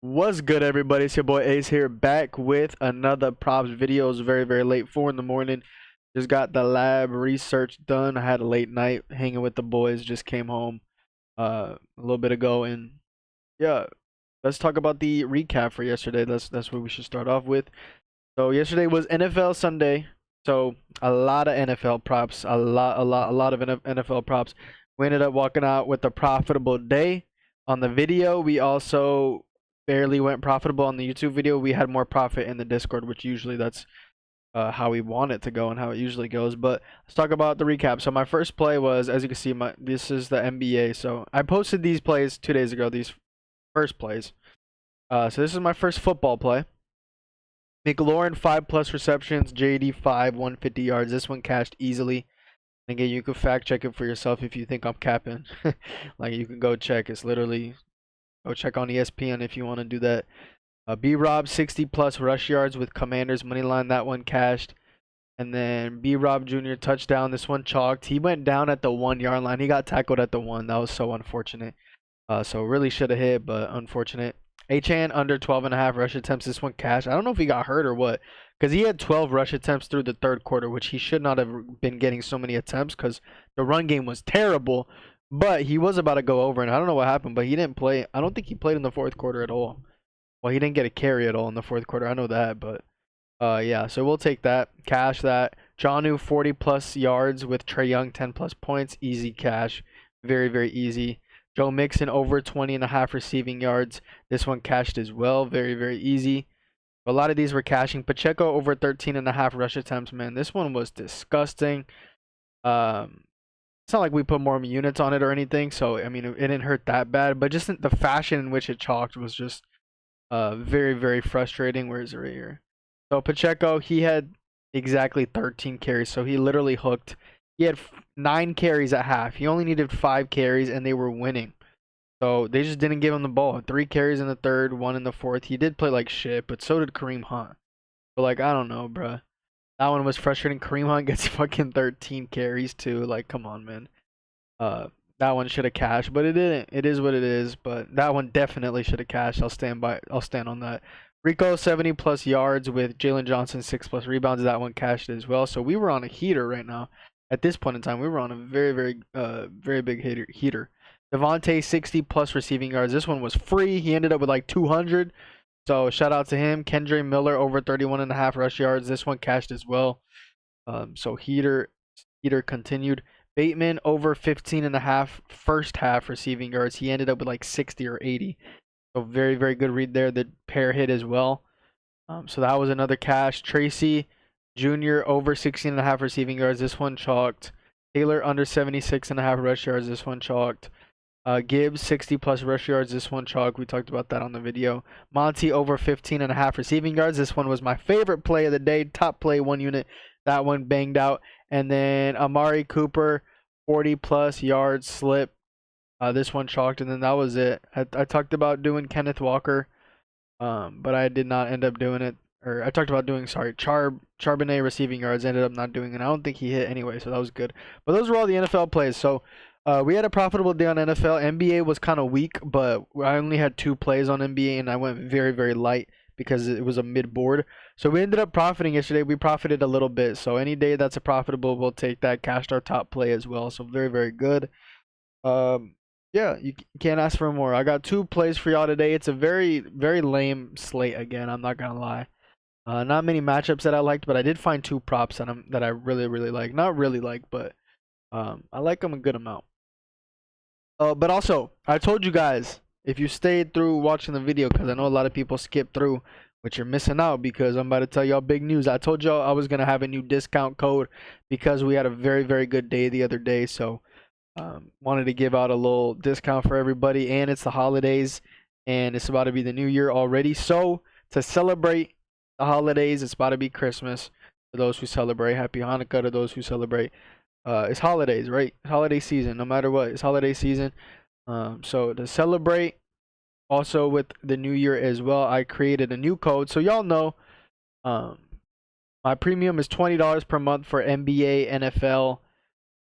What's good, everybody? It's your boy Ace here, back with another props video. It's very late, 4 in the morning. Just got the lab research done. I had a late night hanging with the boys. Just came home a little bit ago, and yeah, let's talk about the recap for yesterday. That's what we should start off with. So yesterday was NFL Sunday, so a lot of NFL props, a lot of NFL props. We ended up walking out with a profitable day. On the video, we also barely went profitable. On the YouTube video, we had more profit in the Discord, which usually that's how we want it to go and how it usually goes. But let's talk about the recap. So my first play was, as you can see, this is the NBA. So I posted these plays 2 days ago. These first plays. So this is my first football play. McLaurin 5+ receptions, JD 5, 150 yards. This one cashed easily. Again, you can fact check it for yourself if you think I'm capping. Like, you can go check. It's literally, go check on ESPN if you want to do that. B Rob 60+ rush yards with Commanders money line. That one cashed. And then B Rob Jr. touchdown. This one chalked. He went down at the 1 yard line. He got tackled at the 1. That was so unfortunate. So really should have hit, but unfortunate. Achane under 12.5 rush attempts. This one cash. I don't know if he got hurt or what, because he had 12 rush attempts through the third quarter, which he should not have been getting so many attempts because the run game was terrible. But he was about to go over, and I don't know what happened, but he didn't play. I don't think he played in the fourth quarter at all. Well, he didn't get a carry at all in the fourth quarter. I know that, but yeah. So we'll take that. Cash that. Jonnu 40+ yards with Trae Young 10+ points. Easy cash. Very easy. Joe Mixon over 20.5 receiving yards. This one cashed as well. Very easy. A lot of these were cashing. Pacheco over 13.5 rush attempts. Man, this one was disgusting. It's not like we put more units on it or anything, so I mean it didn't hurt that bad. But just the fashion in which it chalked was just very frustrating. Where is it right here? So Pacheco, he had exactly 13 carries, so he literally hooked. He had 9 carries at half. He only needed 5 carries, and they were winning. So they just didn't give him the ball. 3 carries in the third, 1 in the fourth. He did play like shit, but so did Kareem Hunt. But like, I don't know, bruh. That one was frustrating. Kareem Hunt gets fucking 13 carries too. Like, come on, man. Uh, that one should have cashed, but it didn't. It is what it is. But that one definitely should have cashed. I'll stand by. I'll stand on that. Rico 70+ yards with Jalen Johnson 6+ rebounds. That one cashed as well. So we were on a heater right now. At this point in time, we were on a very big heater. Devontae 60+ receiving yards. This one was free. He ended up with like 200. So shout out to him. Kendre Miller over 31.5 rush yards. This one cashed as well. So heater continued. Bateman over 15.5 first half receiving yards. He ended up with like 60 or 80. So very good read there. The pair hit as well. So that was another cash. Tracy Jr. over 16.5 receiving yards. This one chalked. Taylor under 76.5 rush yards. This one chalked. Gibbs 60+ rush yards. This one chalked. We talked about that on the video. Monty over 15.5 receiving yards. This one was my favorite play of the day. Top play, 1 unit. That one banged out. And then Amari Cooper 40+ yards slip. This one chalked, and then that was it. I talked about doing Kenneth Walker, but I did not end up doing it. Or I talked about doing, sorry, Charbonnet receiving yards. Ended up not doing it. I don't think he hit anyway, so that was good. But those were all the NFL plays. So we had a profitable day on NFL. NBA was kind of weak, but I only had 2 plays on NBA, and I went very light because it was a mid board. So we ended up profiting yesterday. We profited a little bit. So any day that's a profitable, we'll take that. Cashed our top play as well. So very good. Yeah, you can't ask for more. I got 2 plays for y'all today. It's a very lame slate again. I'm not gonna lie. Not many matchups that I liked, but I did find 2 props that I really like. Not really like, but I like them a good amount. But also, I told you guys, if you stayed through watching the video, because I know a lot of people skip through, but you're missing out because I'm about to tell y'all big news. I told y'all I was gonna have a new discount code because we had a very good day the other day. So wanted to give out a little discount for everybody, and it's the holidays, and it's about to be the new year already. So to celebrate the holidays, it's about to be Christmas for those who celebrate. Happy Hanukkah to those who celebrate. It's holidays, right? Holiday season, no matter what. It's holiday season. So to celebrate, also with the new year as well, I created a new code. So y'all know, my premium is $20 per month for NBA, NFL,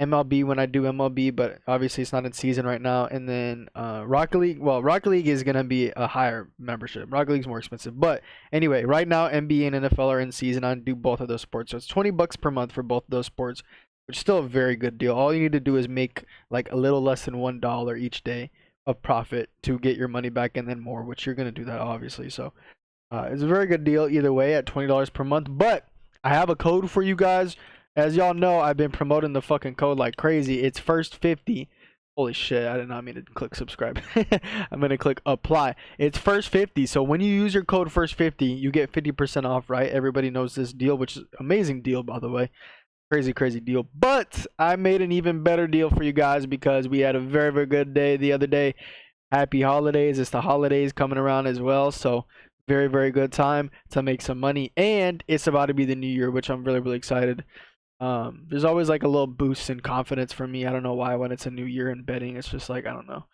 MLB when I do MLB, but obviously it's not in season right now. And then Rocket League. Well, Rocket League is gonna be a higher membership. Rocket League's more expensive. But anyway, right now NBA and NFL are in season. I do both of those sports, so it's $20 per month for both of those sports, which is still a very good deal. All you need to do is make like a little less than $1 each day of profit to get your money back, and then more, which you're gonna do that obviously. So it's a very good deal either way at $20 per month. But I have a code for you guys. As y'all know, I've been promoting the fucking code like crazy. It's first 50. Holy shit, I did not mean to click subscribe. I'm going to click apply. It's first 50. So when you use your code first 50, you get 50% off, right? Everybody knows this deal, which is amazing deal, by the way. Crazy, crazy deal. But I made an even better deal for you guys because we had a very, very good day the other day. Happy holidays. It's the holidays coming around as well. So very, very good time to make some money. And it's about to be the new year, which I'm really, really excited. There's always like a little boost in confidence for me. I don't know why when it's a new year in betting. It's just like, I don't know.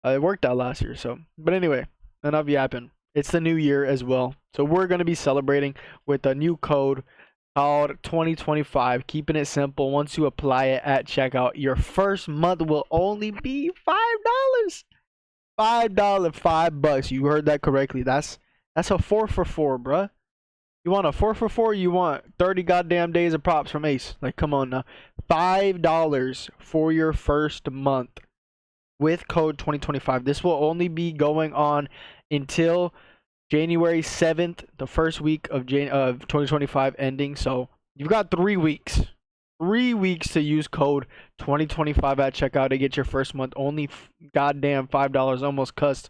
It worked out last year. So, but anyway, enough yapping. It's the new year as well. So we're going to be celebrating with a new code called 2025. Keeping it simple. Once you apply it at checkout, your first month will only be $5. $5. You heard that correctly. That's a 4 for 4, bruh. You want a 4 for 4? You want 30 goddamn days of props from Ace? Like, come on now. $5 for your first month with code 2025. This will only be going on until January 7th, the first week of 2025 ending. So you've got 3 weeks. 3 weeks to use code 2025 at checkout to get your first month. Only goddamn $5. Almost cussed.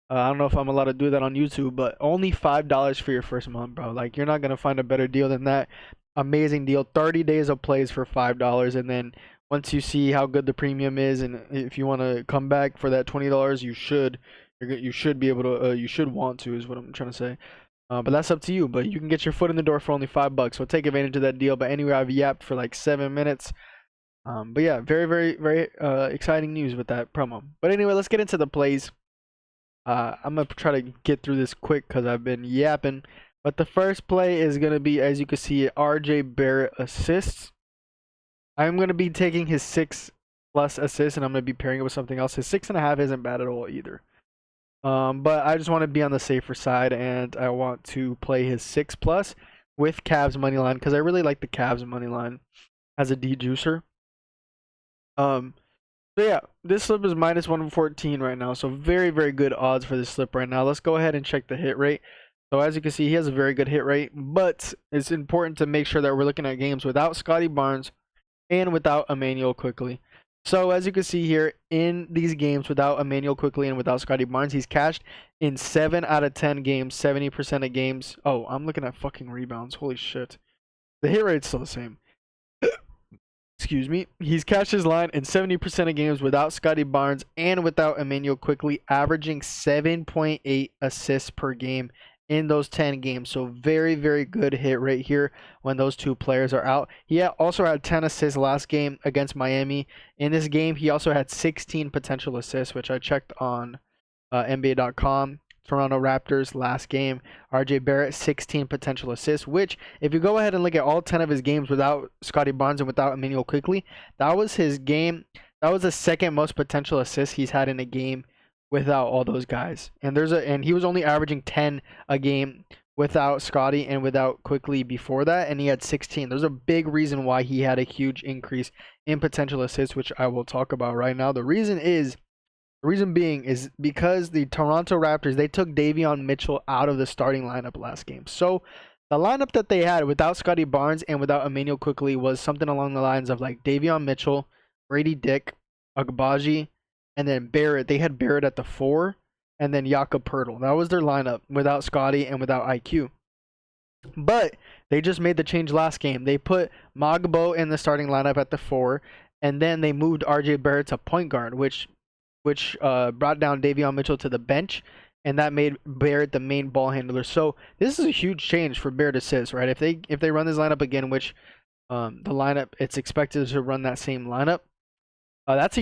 I don't know if I'm allowed to do that on YouTube, but only $5 for your first month, bro. Like, you're not going to find a better deal than that. Amazing deal. 30 days of plays for $5. And then once you see how good the premium is, and if you want to come back for that $20, you should. You should be able to, you should want to, is what I'm trying to say. But that's up to you. But you can get your foot in the door for only $5. So take advantage of that deal. But anyway, I've yapped for like 7 minutes. But yeah, very, very, very exciting news with that promo. But anyway, let's get into the plays. I'm going to try to get through this quick because I've been yapping. But the first play is going to be, as you can see, RJ Barrett assists. I'm going to be taking his 6+ assists, and I'm going to be pairing it with something else. His 6.5 isn't bad at all either. But I just want to be on the safer side, and I want to play his 6+ with Cavs money line because I really like the Cavs money line as a dejuicer. So yeah, this slip is minus 114 right now. So very, very good odds for this slip right now. Let's go ahead and check the hit rate. So as you can see, he has a very good hit rate, but it's important to make sure that we're looking at games without Scottie Barnes and without Immanuel Quickley. So as you can see here, in these games without Immanuel Quickley and without Scottie Barnes, he's cashed in 7 out of 10 games, 70% of games. Oh, I'm looking at fucking rebounds. Holy shit. The hit rate's still the same. Excuse me. He's cashed his line in 70% of games without Scottie Barnes and without Immanuel Quickley, averaging 7.8 assists per game in those 10 games. So very, very good hit rate here when those two players are out. He also had 10 assists last game against Miami. In this game, he also had 16 potential assists, which I checked on NBA.com. Toronto Raptors last game, RJ Barrett 16 potential assists, which if you go ahead and look at all 10 of his games without Scottie Barnes and without Immanuel Quickley, that was his game. That was the second most potential assists he's had in a game without all those guys. And he was only averaging 10 a game without Scottie and without Quickley before that, and he had 16. There's a big reason why he had a huge increase in potential assists, which I will talk about right now. The reason being is because the Toronto Raptors, they took Davion Mitchell out of the starting lineup last game. So the lineup that they had without Scottie Barnes and without Immanuel Quickley was something along the lines of like Davion Mitchell, Grady Dick, Agbaji, and then Barrett. They had Barrett at the 4, and then Jakob Poeltl. That was their lineup without Scottie and without IQ. But they just made the change last game. They put Magbo in the starting lineup at the 4, and then they moved RJ Barrett to point guard, which brought down Davion Mitchell to the bench, and that made Barrett the main ball handler. So this is a huge change for Barrett assists, right? If they run this lineup again, which the lineup it's expected to run that same lineup, that's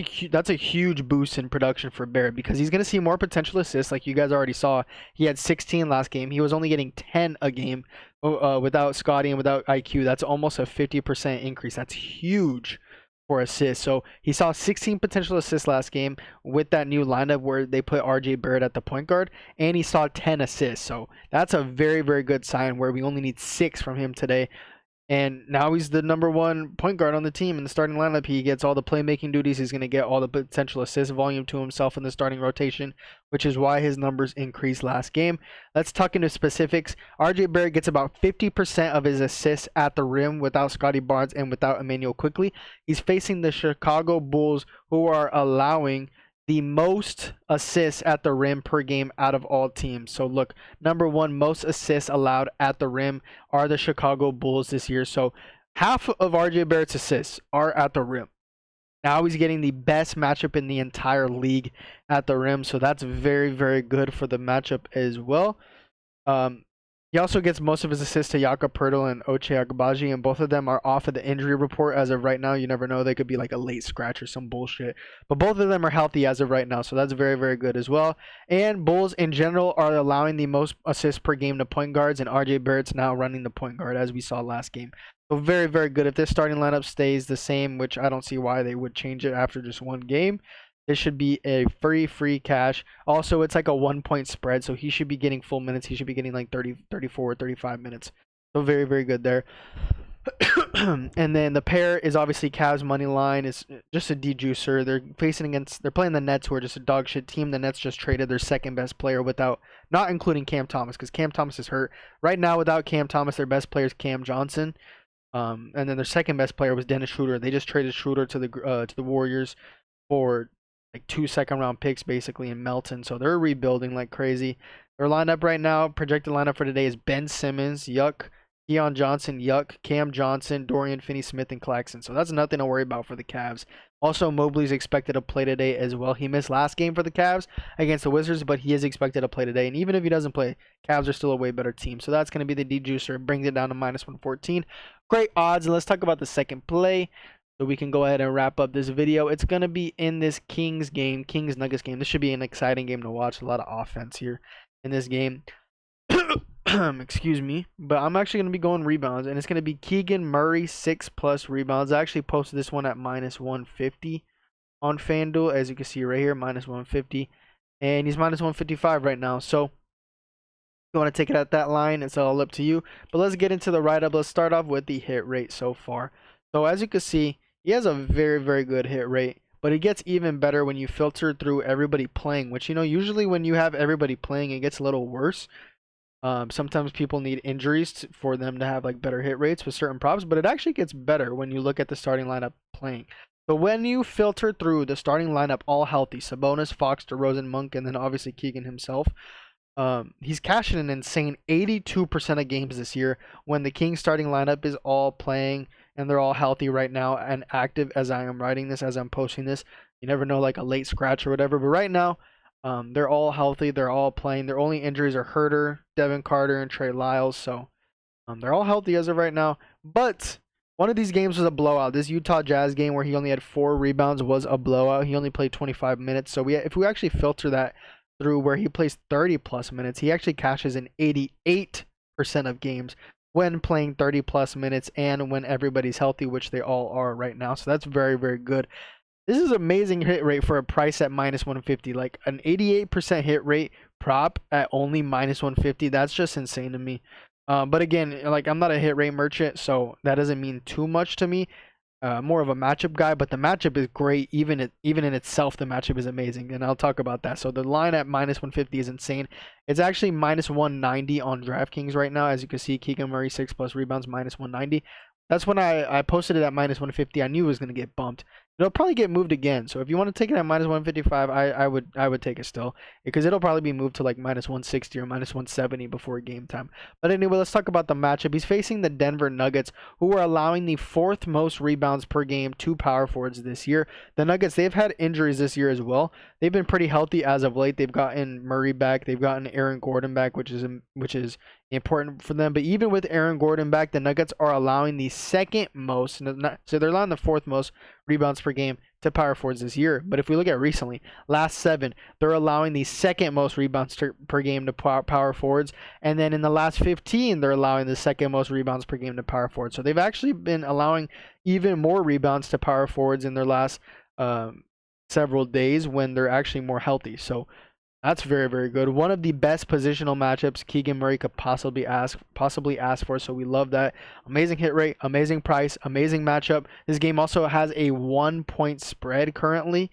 a huge boost in production for Barrett because he's gonna see more potential assists. Like you guys already saw, he had 16 last game. He was only getting 10 a game without Scottie and without IQ. That's almost a 50% increase. That's huge for assists. So he saw 16 potential assists last game with that new lineup where they put RJ Barrett at the point guard, and he saw 10 assists. So that's a very, very good sign where we only need 6 from him today. And now he's the number 1 point guard on the team in the starting lineup. He gets all the playmaking duties. He's going to get all the potential assist volume to himself in the starting rotation, which is why his numbers increased last game. Let's talk into specifics. RJ Barrett gets about 50% of his assists at the rim without Scottie Barnes and without Emmanuel Quickley. He's facing the Chicago Bulls, who are allowing the most assists at the rim per game out of all teams. So look, number 1 most assists allowed at the rim are the Chicago Bulls this year. So half of RJ Barrett's assists are at the rim. Now he's getting the best matchup in the entire league at the rim. So that's very, very good for the matchup as well. He also gets most of his assists to Jakob Poeltl and Ochai Agbaji, and both of them are off of the injury report as of right now. You never know. They could be like a late scratch or some bullshit. But both of them are healthy as of right now, so that's very, very good as well. And Bulls in general are allowing the most assists per game to point guards, and RJ Barrett's now running the point guard as we saw last game. So very, very good. If this starting lineup stays the same, which I don't see why they would change it after just one game, this should be a free cash. Also, it's like a 1-point spread, so he should be getting full minutes. He should be getting like 30, 34, 35 minutes. So very, very good there. And then the pair is obviously Cavs money line. It's just a dejuicer. They're playing the Nets, who are just a dog shit team. The Nets just traded their second best player without, not including Cam Thomas, because Cam Thomas is hurt. Right now, without Cam Thomas, their best player is Cam Johnson. And then their second best player was Dennis Schroeder. They just traded Schroeder to the Warriors for like 2 second-round picks basically in Melton. So they're rebuilding like crazy. Their lineup right now, projected lineup for today is Ben Simmons, yuck. Keon Johnson, yuck. Cam Johnson, Dorian Finney-Smith, and Claxton. So that's nothing to worry about for the Cavs. Also, Mobley's expected to play today as well. He missed last game for the Cavs against the Wizards, but he is expected to play today. And even if he doesn't play, Cavs are still a way better team. So that's going to be the dejuicer. It brings it down to -114. Great odds. And let's talk about the second play, so we can go ahead and wrap up this video. It's going to be in this Kings Nuggets game. This should be an exciting game to watch. A lot of offense here in this game. Excuse me. But I'm actually going to be going rebounds, and it's going to be Keegan Murray 6+ rebounds. I actually posted this one at -150 on FanDuel, as you can see right here, -150. And he's -155 right now. So you want to take it at that line, it's all up to you. But let's get into the write-up. Let's start off with the hit rate so far. So as you can see, he has a very, very good hit rate, but it gets even better when you filter through everybody playing, which, you know, usually when you have everybody playing, it gets a little worse. Sometimes people need injuries for them to have like better hit rates with certain props, but it actually gets better when you look at the starting lineup playing. So when you filter through the starting lineup all healthy, Sabonis, Fox, DeRozan, Monk, and then obviously Keegan himself, he's cashing an insane 82% of games this year when the Kings starting lineup is all playing and they're all healthy right now and active as I am writing this, as I'm posting this. You never know, like a late scratch or whatever, but right now they're all healthy, they're all playing. Their only injuries are Herter, Devin Carter, and Trey Lyles, so they're all healthy as of right now. But one of these games was a blowout. This Utah Jazz game where he only had 4 rebounds was a blowout. He only played 25 minutes, so if we actually filter that through where he plays 30+ minutes, he actually cashes in 88% of games when playing 30+ minutes and when everybody's healthy, which they all are right now. So that's very, very good. This is amazing hit rate for a price at -150. Like an 88% hit rate prop at only -150. That's just insane to me. But again, like I'm not a hit rate merchant, so that doesn't mean too much to me. More of a matchup guy, but the matchup is great. Even in itself, the matchup is amazing, and I'll talk about that. So the line at -150 is insane. It's actually -190 on DraftKings right now. As you can see, Keegan Murray 6+ rebounds, -190. That's when I posted it at -150. I knew it was going to get bumped. It'll probably get moved again. So if you want to take it at -155, I would take it still, because it'll probably be moved to like -160 or -170 before game time. But anyway, let's talk about the matchup. He's facing the Denver Nuggets, who are allowing the 4th most rebounds per game to power forwards this year. The Nuggets, they've had injuries this year as well. They've been pretty healthy as of late. They've gotten Murray back. They've gotten Aaron Gordon back, which is important for them. But even with Aaron Gordon back, the Nuggets are allowing the second most, so they're allowing the fourth most rebounds per game to power forwards this year. But if we look at recently, last 7, they're allowing the second most rebounds per game to power forwards. And then in the last 15, they're allowing the second most rebounds per game to power forwards. So they've actually been allowing even more rebounds to power forwards in their last several days when they're actually more healthy. So that's very, very good. One of the best positional matchups Keegan Murray could possibly ask for. So we love that. Amazing hit rate, amazing price, amazing matchup. This game also has a 1-point spread currently.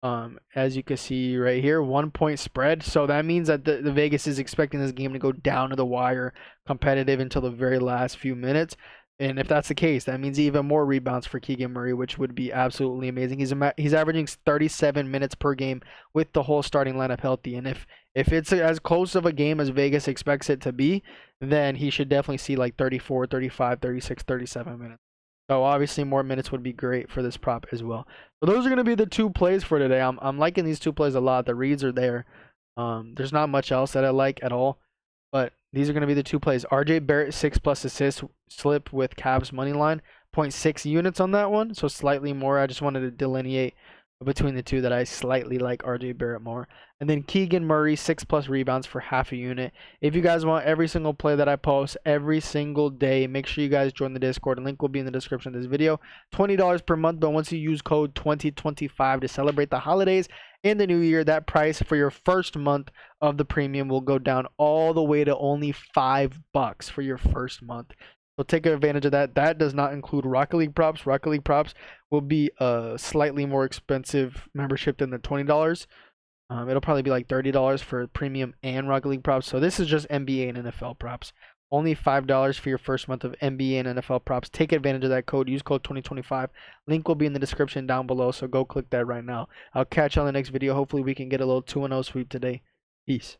As you can see right here, 1-point spread. So that means that the Vegas is expecting this game to go down to the wire, competitive until the very last few minutes. And if that's the case, that means even more rebounds for Keegan Murray, which would be absolutely amazing. He's averaging 37 minutes per game with the whole starting lineup healthy. And if it's as close of a game as Vegas expects it to be, then he should definitely see like 34, 35, 36, 37 minutes. So obviously more minutes would be great for this prop as well. So those are going to be the 2 plays for today. I'm liking these 2 plays a lot. The reads are there. There's not much else that I like at all. But these are going to be the 2 plays. RJ Barrett 6+ assists slip with Cavs money line, 0.6 units on that one, so slightly more. I just wanted to delineate between the 2 that I slightly like RJ Barrett more. And then Keegan Murray 6+ rebounds for half a unit. If you guys want every single play that I post every single day, make sure you guys join the Discord. The link will be in the description of this video. $20 per month, but once you use code 2025 to celebrate the holidays in the new year, that price for your first month of the premium will go down all the way to only $5 for your first month. So take advantage of that. That does not include Rocket League props. Rocket League props will be a slightly more expensive membership than the $20. It'll probably be like $30 for premium and Rocket League props. So this is just NBA and NFL props. Only $5 for your first month of NBA and NFL props. Take advantage of that code. Use code 2025. Link will be in the description down below, so go click that right now. I'll catch you on the next video. Hopefully we can get a little 2-0 sweep today. Peace.